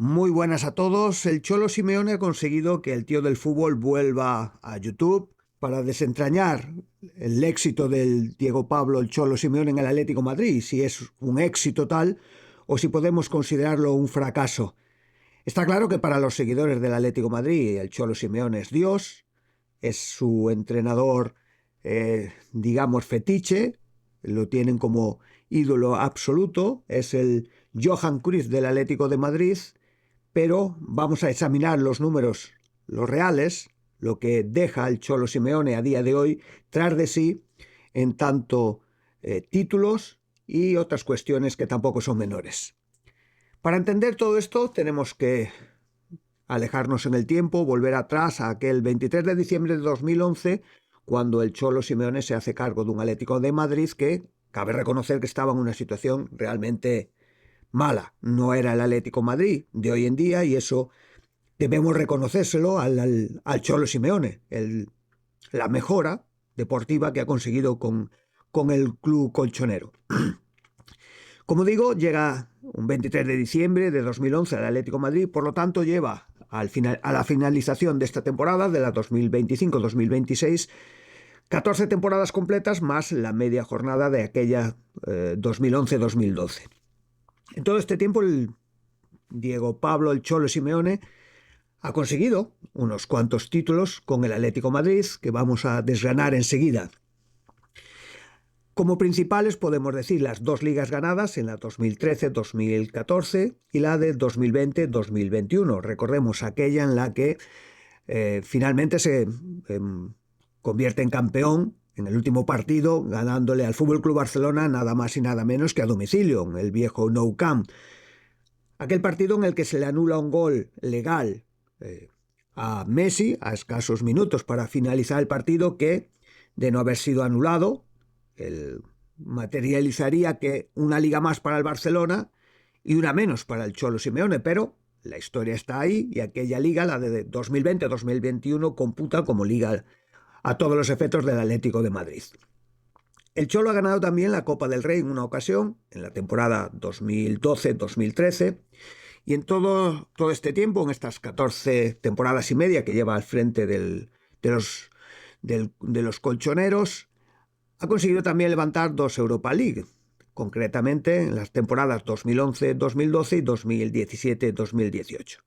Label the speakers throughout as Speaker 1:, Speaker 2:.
Speaker 1: Muy buenas a todos. El Cholo Simeone ha conseguido que el tío del fútbol vuelva a YouTube para desentrañar el éxito del Diego Pablo el Cholo Simeone en el Atlético de Madrid, si es un éxito tal o si podemos considerarlo un fracaso. Está claro que para los seguidores del Atlético de Madrid el Cholo Simeone es Dios, es su entrenador, digamos, fetiche, lo tienen como ídolo absoluto, es el Johan Cruyff del Atlético de Madrid. Pero vamos a examinar los números, los reales, lo que deja el Cholo Simeone a día de hoy tras de sí en tanto títulos y otras cuestiones que tampoco son menores. Para entender todo esto tenemos que alejarnos en el tiempo, volver atrás a aquel 23 de diciembre de 2011, cuando el Cholo Simeone se hace cargo de un Atlético de Madrid que cabe reconocer que estaba en una situación realmente mala. No era el Atlético Madrid de hoy en día y eso debemos reconocérselo al Cholo Simeone, la mejora deportiva que ha conseguido con el club colchonero. Como digo, llega un 23 de diciembre de 2011 al Atlético Madrid, por lo tanto lleva a la finalización de esta temporada, de la 2025-2026, 14 temporadas completas más la media jornada de aquella 2011-2012. En todo este tiempo el Diego Pablo el Cholo Simeone ha conseguido unos cuantos títulos con el Atlético de Madrid que vamos a desgranar enseguida. Como principales podemos decir las dos ligas ganadas en la 2013-2014 y la de 2020-2021. Recordemos aquella en la que finalmente se convierte en campeón en el último partido, ganándole al FC Barcelona nada más y nada menos que a domicilio, en el viejo Nou Camp. Aquel partido en el que se le anula un gol legal a Messi a escasos minutos para finalizar el partido, que, de no haber sido anulado, materializaría que una liga más para el Barcelona y una menos para el Cholo Simeone, pero la historia está ahí y aquella liga, la de 2020-2021, computa como liga a todos los efectos del Atlético de Madrid. El Cholo ha ganado también la Copa del Rey en una ocasión, en la temporada 2012-2013, y en todo este tiempo, en estas 14 temporadas y media que lleva al frente de los colchoneros, ha conseguido también levantar 2 Europa League, concretamente en las temporadas 2011-2012 y 2017-2018.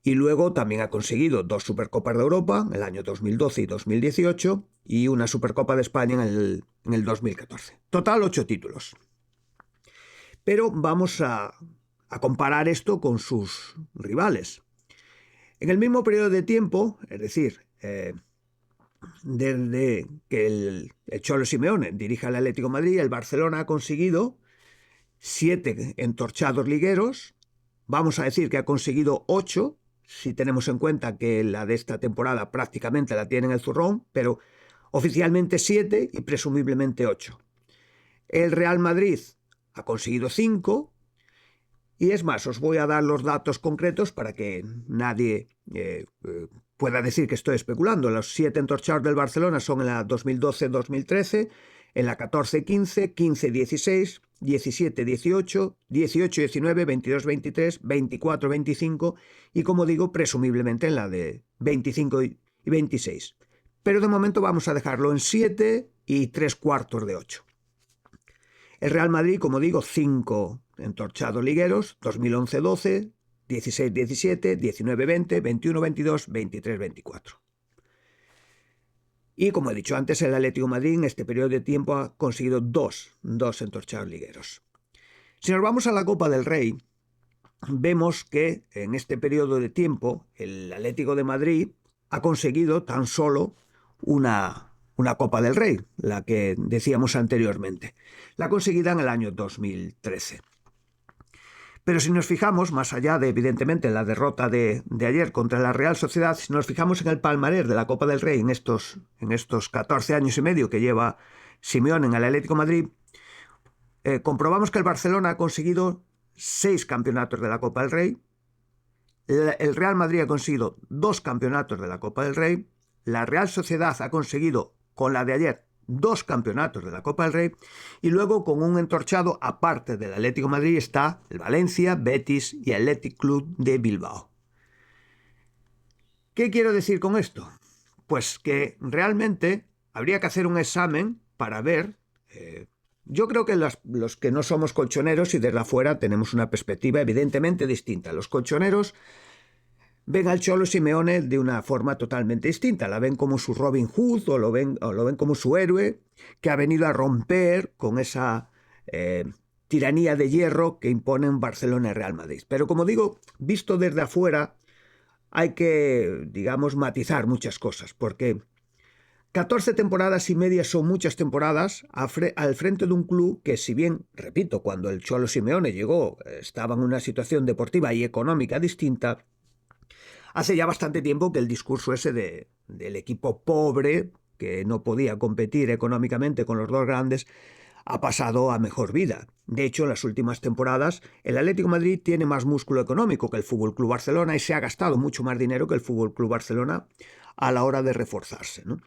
Speaker 1: Y luego también ha conseguido 2 Supercopas de Europa, en el año 2012 y 2018, y una Supercopa de España en el 2014. Total, 8 títulos. Pero vamos a comparar esto con sus rivales. En el mismo periodo de tiempo, es decir, desde que el Cholo Simeone dirige al Atlético de Madrid, el Barcelona ha conseguido 7 entorchados ligueros. Vamos a decir que ha conseguido 8, si tenemos en cuenta que la de esta temporada prácticamente la tiene en el zurrón, pero oficialmente 7 y presumiblemente 8. El Real Madrid ha conseguido 5, y es más, os voy a dar los datos concretos para que nadie pueda decir que estoy especulando. Los 7 entorchados del Barcelona son en la 2012-2013, en la 14-15, 15-16, 17-18, 18-19, 22-23, 24-25 y, como digo, presumiblemente en la de 25 y 26. Pero de momento vamos a dejarlo en 7 y 3/4 de 8. El Real Madrid, como digo, 5 entorchados ligueros, 2011-12, 16-17, 19-20, 21-22, 23-24. Y como he dicho antes, el Atlético de Madrid en este periodo de tiempo ha conseguido 2 entorchados ligueros. Si nos vamos a la Copa del Rey, vemos que en este periodo de tiempo el Atlético de Madrid ha conseguido tan solo una Copa del Rey, la que decíamos anteriormente, la conseguida en el año 2013. Pero si nos fijamos, más allá de, evidentemente, la derrota de ayer contra la Real Sociedad, si nos fijamos en el palmarés de la Copa del Rey en estos 14 años y medio que lleva Simeone en el Atlético de Madrid, comprobamos que el Barcelona ha conseguido 6 campeonatos de la Copa del Rey, el Real Madrid ha conseguido 2 campeonatos de la Copa del Rey, la Real Sociedad ha conseguido, con la de ayer, 2 campeonatos de la Copa del Rey, y luego con un entorchado, aparte del Atlético de Madrid, está el Valencia, Betis y Athletic Club de Bilbao. ¿Qué quiero decir con esto? Pues que realmente habría que hacer un examen para ver. Yo creo que los que no somos colchoneros y desde afuera tenemos una perspectiva evidentemente distinta. Los colchoneros ven al Cholo Simeone de una forma totalmente distinta. La ven como su Robin Hood o lo ven como su héroe que ha venido a romper con esa tiranía de hierro que imponen Barcelona y Real Madrid. Pero como digo, visto desde afuera, hay que, digamos, matizar muchas cosas, porque 14 temporadas y media son muchas temporadas al frente de un club que, si bien, repito, cuando el Cholo Simeone llegó estaba en una situación deportiva y económica distinta, hace ya bastante tiempo que el discurso ese del equipo pobre, que no podía competir económicamente con los dos grandes, ha pasado a mejor vida. De hecho, en las últimas temporadas, el Atlético de Madrid tiene más músculo económico que el FC Barcelona y se ha gastado mucho más dinero que el FC Barcelona a la hora de reforzarse, ¿no?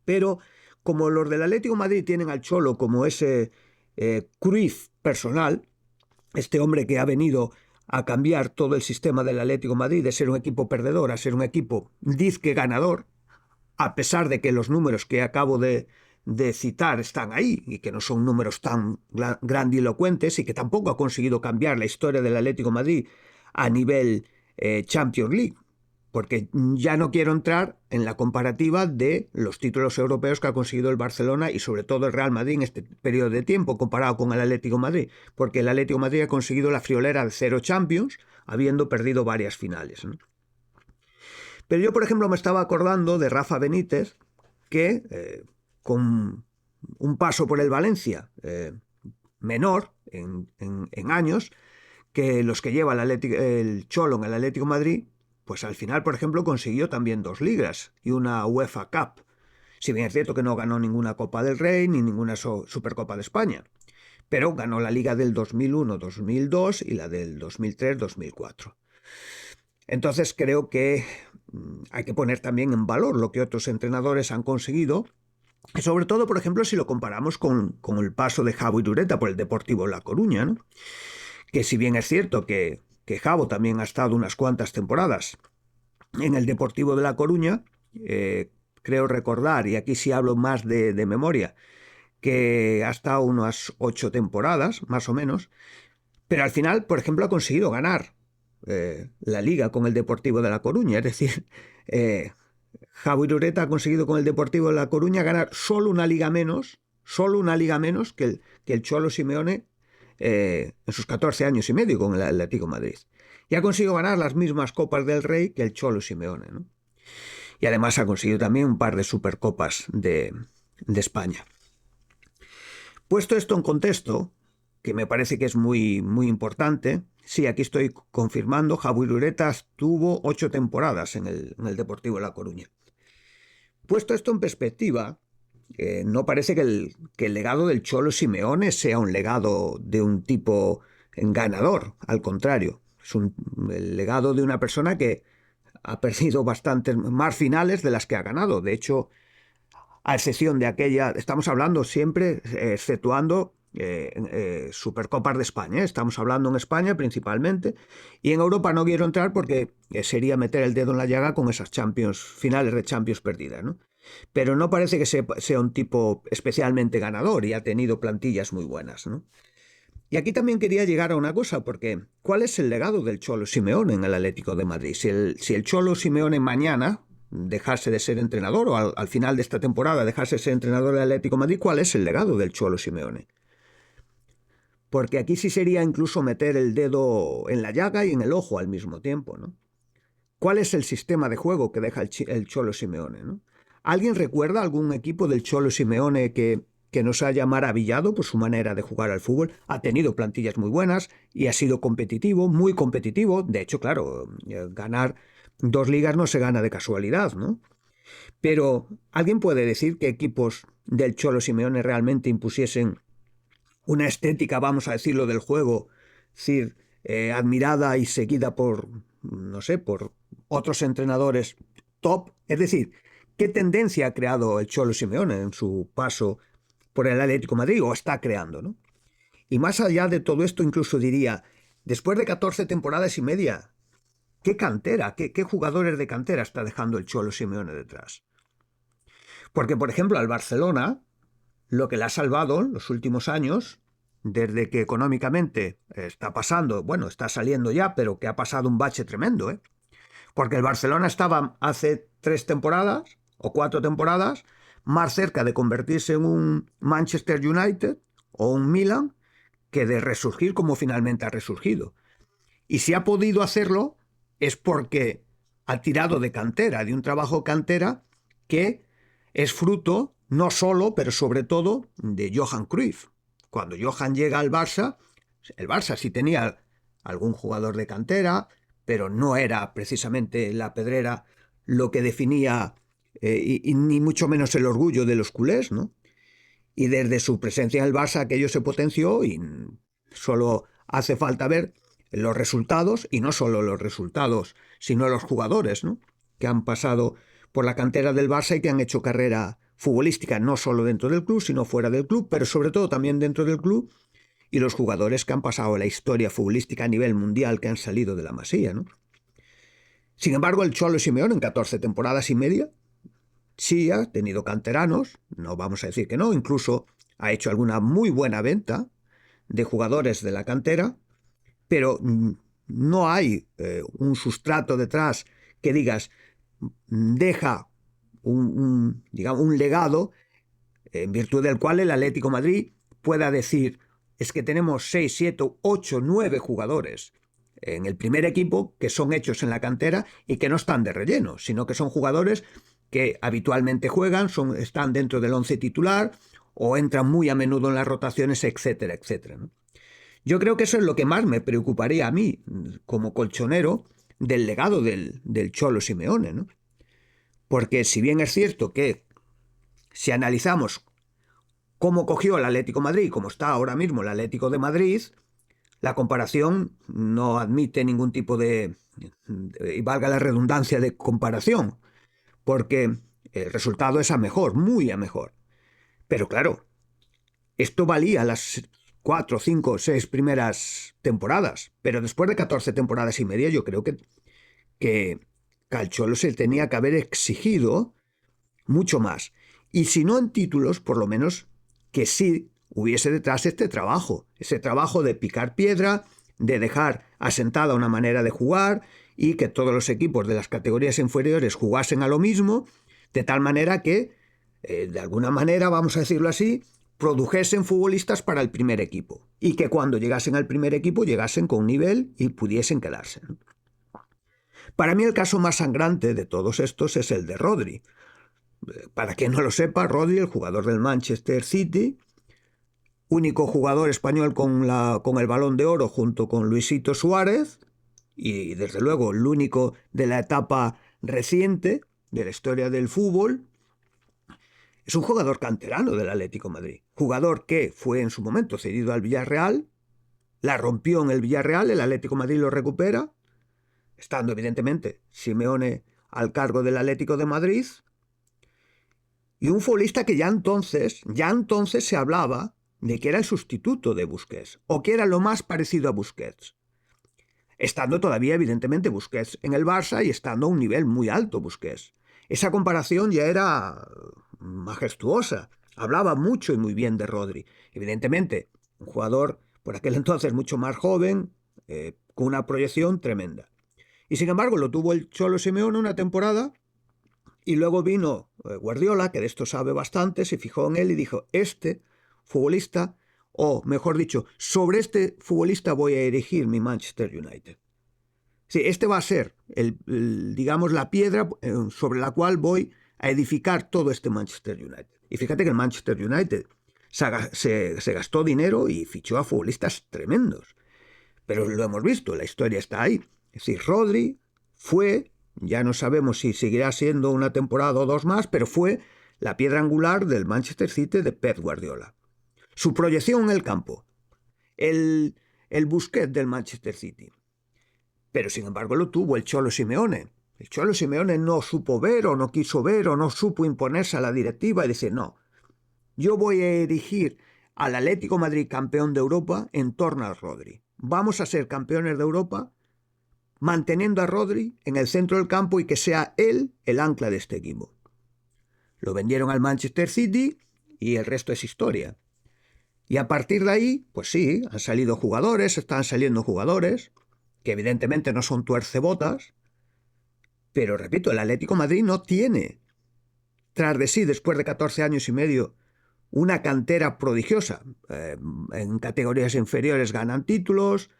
Speaker 1: Pero como los del Atlético de Madrid tienen al Cholo como ese Cruyff personal, este hombre que ha venido a cambiar todo el sistema del Atlético de Madrid de ser un equipo perdedor a ser un equipo disque ganador, a pesar de que los números que acabo de citar están ahí y que no son números tan grandilocuentes y que tampoco ha conseguido cambiar la historia del Atlético de Madrid a nivel Champions League, porque ya no quiero entrar en la comparativa de los títulos europeos que ha conseguido el Barcelona y sobre todo el Real Madrid en este periodo de tiempo comparado con el Atlético de Madrid, porque el Atlético de Madrid ha conseguido la friolera de 0 Champions, habiendo perdido varias finales, ¿no? Pero yo, por ejemplo, me estaba acordando de Rafa Benítez, que con un paso por el Valencia menor en años que los que lleva el Cholo en el Atlético de Madrid, pues al final, por ejemplo, consiguió también 2 ligas y una UEFA Cup. Si bien es cierto que no ganó ninguna Copa del Rey ni ninguna Supercopa de España, pero ganó la liga del 2001-2002 y la del 2003-2004. Entonces creo que hay que poner también en valor lo que otros entrenadores han conseguido, y sobre todo, por ejemplo, si lo comparamos con el paso de Javo Irureta por el Deportivo La Coruña, ¿no? Que si bien es cierto que Javo también ha estado unas cuantas temporadas en el Deportivo de La Coruña, creo recordar, y aquí sí hablo más de memoria, que ha estado unas 8 temporadas, más o menos, pero al final, por ejemplo, ha conseguido ganar la Liga con el Deportivo de La Coruña. Es decir, Javo Irureta ha conseguido con el Deportivo de La Coruña ganar solo una liga menos que el Cholo Simeone en sus 14 años y medio con el Atlético de Madrid. Y ha conseguido ganar las mismas Copas del Rey que el Cholo Simeone, ¿no? Y además ha conseguido también un par de Supercopas de España. Puesto esto en contexto, que me parece que es muy, muy importante, sí, aquí estoy confirmando, Javo Irureta tuvo 8 temporadas en el Deportivo de La Coruña. Puesto esto en perspectiva, no parece que el legado del Cholo Simeone sea un legado de un tipo ganador, al contrario, es el legado de una persona que ha perdido bastantes más finales de las que ha ganado. De hecho, a excepción de aquella, estamos hablando siempre, exceptuando Supercopas de España, estamos hablando en España principalmente, y en Europa no quiero entrar porque sería meter el dedo en la llaga con esas finales de Champions perdidas, ¿no? Pero no parece que sea un tipo especialmente ganador y ha tenido plantillas muy buenas, ¿no? Y aquí también quería llegar a una cosa, porque ¿cuál es el legado del Cholo Simeone en el Atlético de Madrid? Si el Cholo Simeone mañana dejase de ser entrenador o al final de esta temporada dejase de ser entrenador del Atlético de Madrid, ¿cuál es el legado del Cholo Simeone? Porque aquí sí sería incluso meter el dedo en la llaga y en el ojo al mismo tiempo, ¿no? ¿Cuál es el sistema de juego que deja el Cholo Simeone, ¿no? ¿Alguien recuerda algún equipo del Cholo Simeone que nos haya maravillado por su manera de jugar al fútbol? Ha tenido plantillas muy buenas y ha sido competitivo, muy competitivo. De hecho, claro, ganar 2 ligas no se gana de casualidad, ¿no? Pero ¿alguien puede decir que equipos del Cholo Simeone realmente impusiesen una estética, vamos a decirlo, del juego, es decir, admirada y seguida por, no sé, por otros entrenadores top? Es decir, ¿Qué tendencia ha creado el Cholo Simeone en su paso por el Atlético de Madrid o está creando, ¿no? Y más allá de todo esto, incluso diría, después de 14 temporadas y media, ¿qué cantera, qué jugadores de cantera está dejando el Cholo Simeone detrás? Porque, por ejemplo, al Barcelona, lo que le ha salvado en los últimos años, desde que económicamente está pasando, bueno, está saliendo ya, pero que ha pasado un bache tremendo, ¿eh? Porque el Barcelona estaba hace 3 temporadas o 4 temporadas más cerca de convertirse en un Manchester United o un Milan que de resurgir como finalmente ha resurgido. Y si ha podido hacerlo es porque ha tirado de cantera, de un trabajo cantera que es fruto no solo, pero sobre todo de Johan Cruyff. Cuando Johan llega al Barça, el Barça sí tenía algún jugador de cantera, pero no era precisamente la Pedrera lo que definía y ni mucho menos el orgullo de los culés, ¿no? Y desde su presencia en el Barça aquello se potenció y solo hace falta ver los resultados, y no solo los resultados, sino los jugadores, ¿no? Que han pasado por la cantera del Barça y que han hecho carrera futbolística, no solo dentro del club, sino fuera del club, pero sobre todo también dentro del club, y los jugadores que han pasado la historia futbolística a nivel mundial, que han salido de la Masía, ¿no? Sin embargo, el Cholo Simeone en 14 temporadas y media sí ha tenido canteranos, no vamos a decir que no, incluso ha hecho alguna muy buena venta de jugadores de la cantera, pero no hay un sustrato detrás que digas, deja digamos, un legado en virtud del cual el Atlético de Madrid pueda decir, es que tenemos 6, 7, 8, 9 jugadores en el primer equipo que son hechos en la cantera y que no están de relleno, sino que son jugadores que habitualmente juegan, están dentro del 11 titular o entran muy a menudo en las rotaciones, etcétera, etcétera, ¿no? Yo creo que eso es lo que más me preocuparía a mí, como colchonero, del legado del Cholo Simeone, ¿no? Porque si bien es cierto que si analizamos cómo cogió el Atlético de Madrid, cómo está ahora mismo el Atlético de Madrid, la comparación no admite ningún tipo y valga la redundancia, de comparación, porque el resultado es a mejor, muy a mejor. Pero claro, esto valía las 4, 5, 6 primeras temporadas, pero después de 14 temporadas y media yo creo que al Cholo se tenía que haber exigido mucho más. Y si no en títulos, por lo menos que sí hubiese detrás este trabajo, ese trabajo de picar piedra, de dejar asentada una manera de jugar y que todos los equipos de las categorías inferiores jugasen a lo mismo, de tal manera que, de alguna manera, vamos a decirlo así, produjesen futbolistas para el primer equipo y que cuando llegasen al primer equipo llegasen con nivel y pudiesen quedarse. Para mí el caso más sangrante de todos estos es el de Rodri. Para quien no lo sepa, Rodri, el jugador del Manchester City, único jugador español con el Balón de Oro junto con Luisito Suárez, y desde luego el único de la etapa reciente de la historia del fútbol, es un jugador canterano del Atlético de Madrid. Jugador que fue en su momento cedido al Villarreal, la rompió en el Villarreal, el Atlético de Madrid lo recupera, estando evidentemente Simeone al cargo del Atlético de Madrid, y un futbolista que ya entonces se hablaba de que era el sustituto de Busquets, o que era lo más parecido a Busquets. Estando todavía, evidentemente, Busquets en el Barça y estando a un nivel muy alto Busquets. Esa comparación ya era majestuosa. Hablaba mucho y muy bien de Rodri. Evidentemente, un jugador por aquel entonces mucho más joven, con una proyección tremenda. Y sin embargo, lo tuvo el Cholo Simeone una temporada. Y luego vino Guardiola, que de esto sabe bastante, se fijó en él y dijo, este futbolista, o mejor dicho, sobre este futbolista voy a erigir mi Manchester United. Sí, este va a ser, digamos, la piedra sobre la cual voy a edificar todo este Manchester United. Y fíjate que el Manchester United se gastó dinero y fichó a futbolistas tremendos. Pero lo hemos visto, la historia está ahí. Es decir, Rodri fue, ya no sabemos si seguirá siendo una temporada o dos más, pero fue la piedra angular del Manchester City de Pep Guardiola. Su proyección en el campo, el Busquets del Manchester City. Pero sin embargo lo tuvo el Cholo Simeone. El Cholo Simeone no supo ver o no quiso ver o no supo imponerse a la directiva y decir, no, yo voy a erigir al Atlético Madrid campeón de Europa en torno a Rodri. Vamos a ser campeones de Europa manteniendo a Rodri en el centro del campo y que sea él el ancla de este equipo. Lo vendieron al Manchester City y el resto es historia. Y a partir de ahí, pues sí, han salido jugadores, están saliendo jugadores, que evidentemente no son tuercebotas, pero repito, el Atlético Madrid no tiene, tras de sí, después de 14 años y medio, una cantera prodigiosa. En categorías inferiores ganan títulos,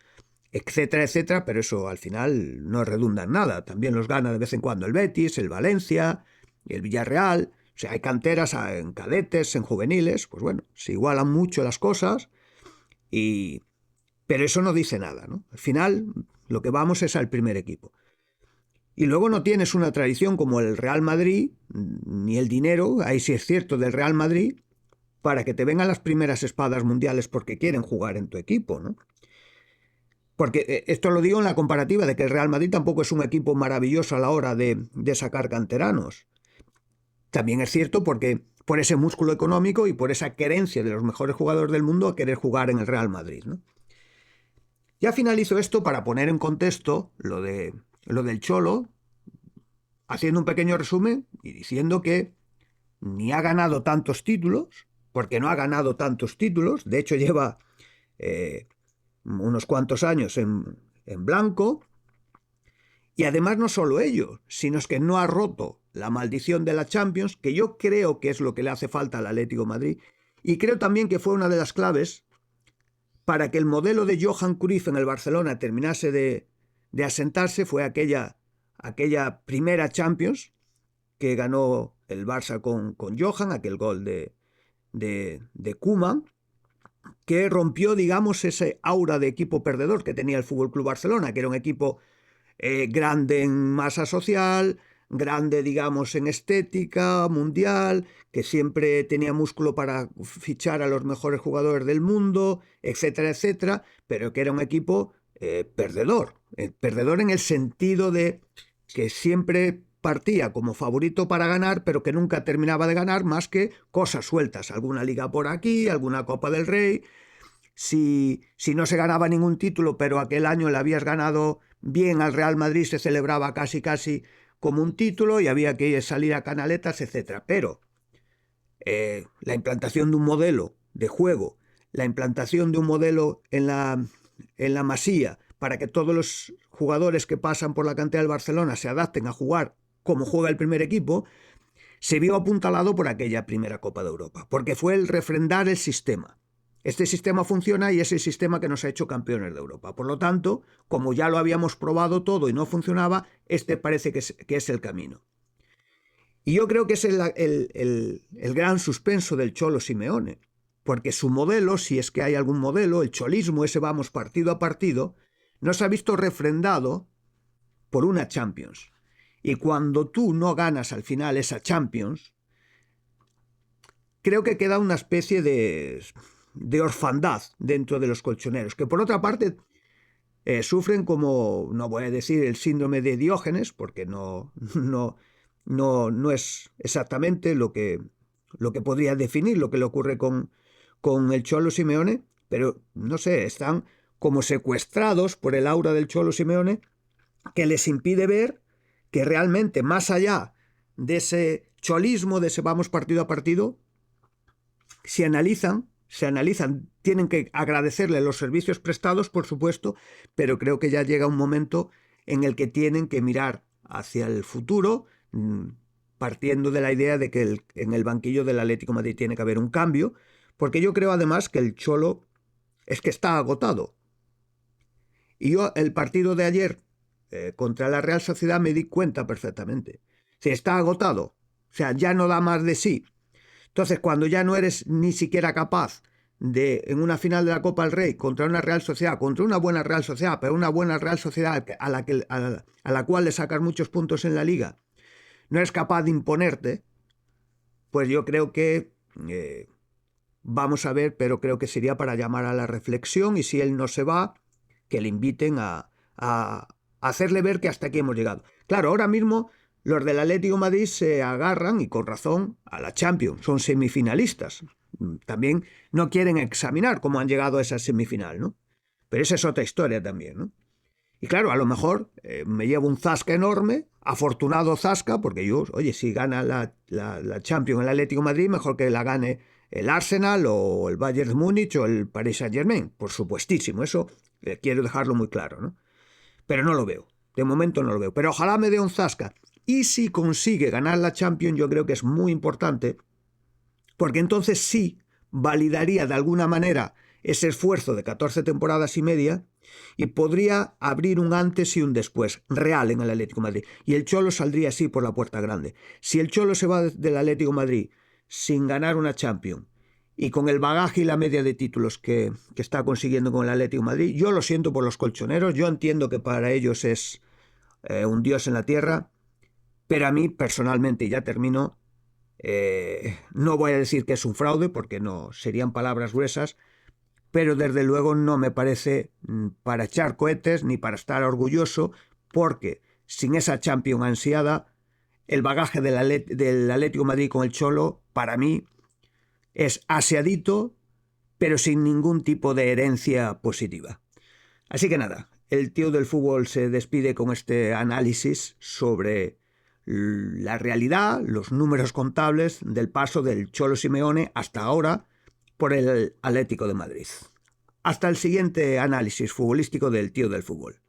Speaker 1: etcétera, etcétera, pero eso al final no redunda en nada. También los gana de vez en cuando el Betis, el Valencia, el Villarreal. O sea, hay canteras en cadetes, en juveniles, pues bueno, se igualan mucho las cosas, pero eso no dice nada, ¿no? Al final lo que vamos es al primer equipo. Y luego no tienes una tradición como el Real Madrid, ni el dinero, ahí sí es cierto, del Real Madrid, para que te vengan las primeras espadas mundiales porque quieren jugar en tu equipo, ¿no? Porque esto lo digo en la comparativa de que el Real Madrid tampoco es un equipo maravilloso a la hora de sacar canteranos. También es cierto porque por ese músculo económico y por esa querencia de los mejores jugadores del mundo a querer jugar en el Real Madrid, ¿no? Ya finalizo esto para poner en contexto lo del Cholo, haciendo un pequeño resumen y diciendo que ni ha ganado tantos títulos, porque no ha ganado tantos títulos, de hecho lleva unos cuantos años en blanco, y además no solo ello, sino es que no ha roto la maldición de la Champions, que yo creo que es lo que le hace falta al Atlético de Madrid, y creo también que fue una de las claves para que el modelo de Johan Cruyff en el Barcelona terminase de asentarse, fue aquella primera Champions que ganó el Barça con Johan, aquel gol de Koeman, que rompió, digamos, ese aura de equipo perdedor que tenía el FC Barcelona, que era un equipo grande en masa social, grande, digamos, en estética mundial, que siempre tenía músculo para fichar a los mejores jugadores del mundo, etcétera, etcétera, pero que era un equipo perdedor. Perdedor en el sentido de que siempre partía como favorito para ganar, pero que nunca terminaba de ganar más que cosas sueltas, alguna liga por aquí, alguna Copa del Rey. Si no se ganaba ningún título, pero aquel año le habías ganado bien al Real Madrid, se celebraba casi como un título y había que salir a canaletas, etc. Pero la implantación de un modelo de juego, la implantación de un modelo en la Masía, para que todos los jugadores que pasan por la cantera del Barcelona se adapten a jugar como juega el primer equipo, se vio apuntalado por aquella primera Copa de Europa, porque fue el refrendar el sistema. Este sistema funciona y es el sistema que nos ha hecho campeones de Europa. Por lo tanto, como ya lo habíamos probado todo y no funcionaba, este parece que es el camino. Y yo creo que es el gran suspenso del Cholo Simeone, porque su modelo, si es que hay algún modelo, el cholismo, ese vamos partido a partido, no se ha visto refrendado por una Champions. Y cuando tú no ganas al final esa Champions, creo que queda una especie de orfandad dentro de los colchoneros, que por otra parte sufren como, no voy a decir el síndrome de Diógenes, porque no es exactamente lo que podría definir lo que le ocurre con el Cholo Simeone, pero no sé, están como secuestrados por el aura del Cholo Simeone, que les impide ver que realmente, más allá de ese cholismo, de ese vamos partido a partido, se analizan, tienen que agradecerle los servicios prestados, por supuesto, pero creo que ya llega un momento en el que tienen que mirar hacia el futuro, partiendo de la idea de que en el banquillo del Atlético de Madrid tiene que haber un cambio, porque yo creo además que el Cholo es que está agotado. Y yo el partido de ayer contra la Real Sociedad me di cuenta perfectamente. Se está agotado, o sea, ya no da más de sí. Entonces, cuando ya no eres ni siquiera capaz de, en una final de la Copa del Rey, contra una Real Sociedad, contra una buena Real Sociedad, pero una buena Real Sociedad a la cual le sacas muchos puntos en la Liga, no eres capaz de imponerte, pues yo creo que vamos a ver, pero creo que sería para llamar a la reflexión, y si él no se va, que le inviten a hacerle ver que hasta aquí hemos llegado. Claro, ahora mismo los del Atlético de Madrid se agarran, y con razón, a la Champions, son semifinalistas. También no quieren examinar cómo han llegado a esa semifinal, ¿no? Pero esa es otra historia también, ¿no? Y claro, a lo mejor me llevo un zasca enorme, afortunado zasca, porque yo, oye, si gana la Champions el Atlético de Madrid, mejor que la gane el Arsenal o el Bayern de Múnich o el Paris Saint-Germain, por supuestísimo, eso quiero dejarlo muy claro, ¿no? Pero no lo veo, de momento no lo veo, pero ojalá me dé un zasca. Y si consigue ganar la Champions, yo creo que es muy importante, porque entonces sí validaría de alguna manera ese esfuerzo de 14 temporadas y media y podría abrir un antes y un después real en el Atlético de Madrid. Y el Cholo saldría así por la puerta grande. Si el Cholo se va del Atlético de Madrid sin ganar una Champions y con el bagaje y la media de títulos que está consiguiendo con el Atlético de Madrid, yo lo siento por los colchoneros, yo entiendo que para ellos es un dios en la tierra, pero a mí personalmente, ya termino, no voy a decir que es un fraude porque no serían palabras gruesas, pero desde luego no me parece para echar cohetes ni para estar orgulloso, porque sin esa Champions ansiada, el bagaje del Atlético de Madrid con el Cholo, para mí, es aseadito, pero sin ningún tipo de herencia positiva. Así que nada, el tío del fútbol se despide con este análisis sobre la realidad, los números contables del paso del Cholo Simeone hasta ahora por el Atlético de Madrid. Hasta el siguiente análisis futbolístico del tío del fútbol.